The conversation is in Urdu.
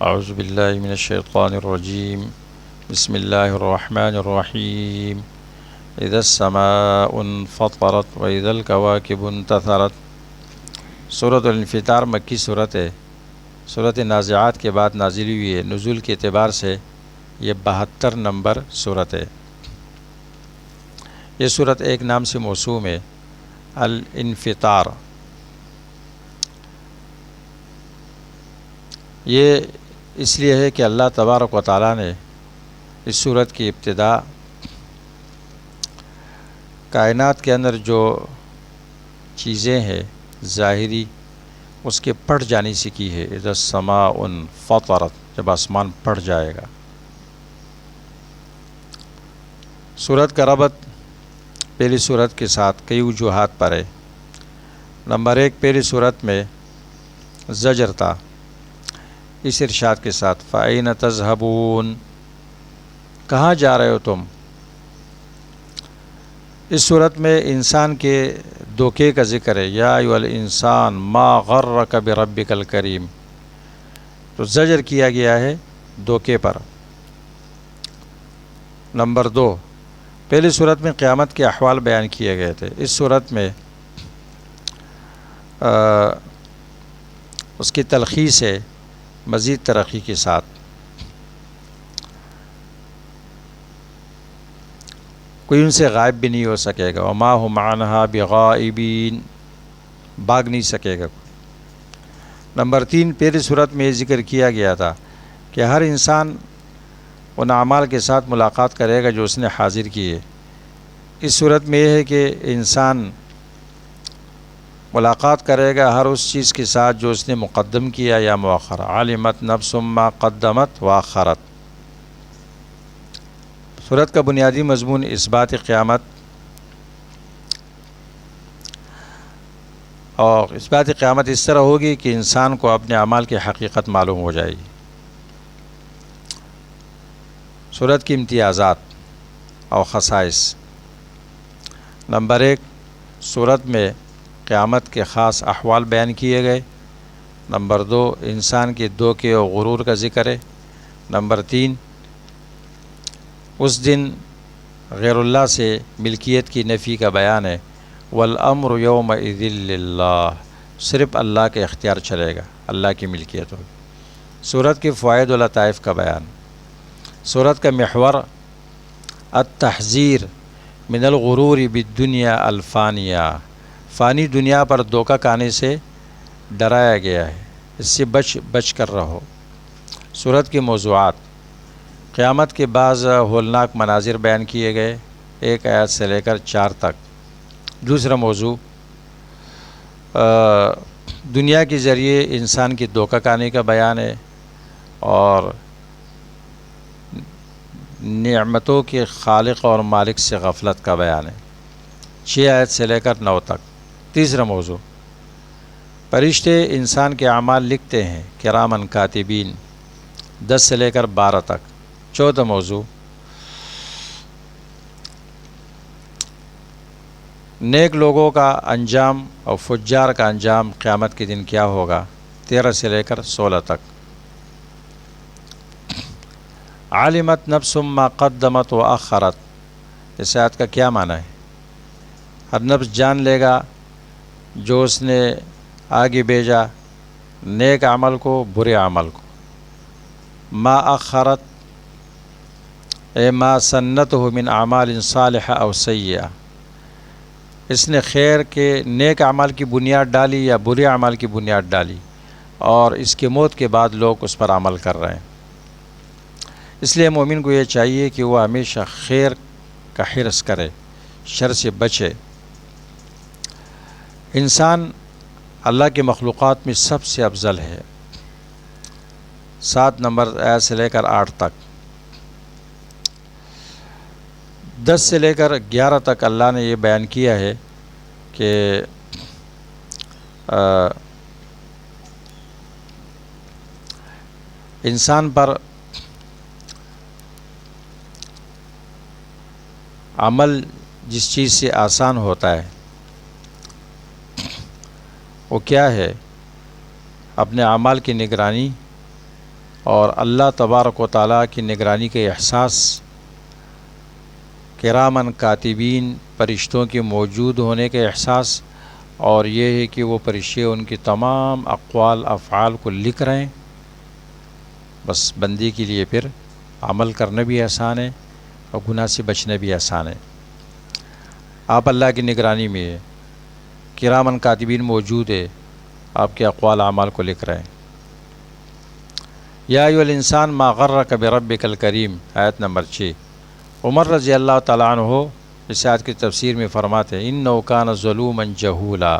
اعوذ باللہ من الشیطان الرجیم بسم اللہ الرحمن الرحیم اذا السماء انفطرت واذا الكواكب انتثرت۔ سورۃ الانفطار مکی صورت ہے، سورۃ نازعات کے بعد نازل ہوئی ہے۔ نزول کے اعتبار سے یہ 72 نمبر صورت ہے۔ یہ صورت ایک نام سے موسوم ہے، الانفطار۔ یہ اس لیے ہے کہ اللہ تبارک و تعالیٰ نے اس صورت کی ابتدا کائنات کے اندر جو چیزیں ہیں ظاہری، اس کے پھٹ جانے سے کی ہے۔ اذا السماء انفطرت، جب آسمان پھٹ جائے گا۔ صورت کا ربط پہلی صورت کے ساتھ کئی وجوہات پر ہے۔ نمبر 1، پہلی صورت میں زجر تھا، اس ارشاد کے ساتھ فَأَيْنَ تَذْهَبُونَ، کہاں جا رہے ہو تم۔ اس صورت میں انسان کے دھوکے کا ذکر ہے، یا ایھا الانسان ما غرک بربک الکریم، تو زجر کیا گیا ہے دھوکے پر۔ نمبر 2، پہلی صورت میں قیامت کے احوال بیان کیے گئے تھے، اس صورت میں اس کی تلخیص ہے مزید ترقی کے ساتھ۔ کوئی ان سے غائب بھی نہیں ہو سکے گا، وما هم عنها بغائبین، بھاگ نہیں سکے گا۔ نمبر 3، پہلی صورت میں یہ ذکر کیا گیا تھا کہ ہر انسان ان اعمال کے ساتھ ملاقات کرے گا جو اس نے حاضر کیے۔ اس صورت میں یہ ہے کہ انسان ملاقات کرے گا ہر اس چیز کے ساتھ جو اس نے مقدم کیا یا مؤخر۔ علمت نفس ما قدمت واخرت۔ صورت کا بنیادی مضمون اثبات قیامت اور اثبات قیامت اس طرح ہوگی کہ انسان کو اپنے اعمال کی حقیقت معلوم ہو جائے گی۔ صورت کی امتیازات اور خصائص۔ نمبر 1، صورت میں قیامت کے خاص احوال بیان کیے گئے۔ نمبر 2، انسان کے دھوکے اور غرور کا ذکر ہے۔ نمبر 3، اس دن غیر اللہ سے ملکیت کی نفی کا بیان ہے۔ والامر یومئذ للہ، صرف اللہ کے اختیار چلے گا، اللہ کی ملکیت ہوگی۔ صورت کے فوائد و لطائف کا بیان۔ صورت کا محور التحذیر من الغرور بالدنیا الفانیہ، فانی دنیا پر دھوکہ کھانے سے ڈرایا گیا ہے، اس سے بچ کر رہو۔ صورت کے موضوعات۔ قیامت کے بعض ہولناک مناظر بیان کیے گئے، 1 آیت سے لے کر 4 تک۔ دوسرا موضوع دنیا کے ذریعے انسان کی دھوکہ کھانے کا بیان ہے اور نعمتوں کے خالق اور مالک سے غفلت کا بیان ہے، 6 آیت سے لے کر 9 تک۔ تیسرا موضوع فرشتے انسان کے اعمال لکھتے ہیں، کرامن کاتبین، 10 سے لے کر 12 تک۔ چوتھا موضوع نیک لوگوں کا انجام اور فجار کا انجام قیامت کے دن کیا ہوگا، 13 سے لے کر 16 تک۔ علمت نفس ما قدمت واخرت، اس آیت کا کیا معنی ہے؟ ہر نفس جان لے گا جو اس نے آگے بھیجا، نیک عمل کو برے عمل کو۔ ما اخرت اے ما سنتہ من اعمال صالحہ او سیئہ، اس نے خیر کے نیک عمل کی بنیاد ڈالی یا برے عمل کی بنیاد ڈالی، اور اس کی موت کے بعد لوگ اس پر عمل کر رہے ہیں۔ اس لیے مومن کو یہ چاہیے کہ وہ ہمیشہ خیر کا حرص کرے، شر سے بچے۔ انسان اللہ کے مخلوقات میں سب سے افضل ہے، 7 نمبر آیت سے لے کر 8 تک۔ 10 سے لے کر 11 تک اللہ نے یہ بیان کیا ہے کہ انسان پر عمل جس چیز سے آسان ہوتا ہے وہ کیا ہے؟ اپنے اعمال کی نگرانی اور اللہ تبارک و تعالیٰ کی نگرانی کے احساس، کرامن کاتبین فرشتوں کے موجود ہونے کے احساس، اور یہ ہے کہ وہ فرشتے ان کی تمام اقوال افعال کو لکھ رہے ہیں، بس بندی کے لیے پھر عمل کرنا بھی آسان ہے اور گناہ سے بچنا بھی آسان ہے۔ آپ اللہ کی نگرانی میں ہے، کرامن کاتبین موجود ہے، آپ کے اقوال اعمال کو لکھ رہے ہیں۔ یا ایھا الانسان ما غرک بربک الکریم، آیت نمبر 6۔ عمر رضی اللہ تعالیٰ عنہ اس آیت کی تفسیر میں فرماتے ہیں انہ کان ظلوما جہولا،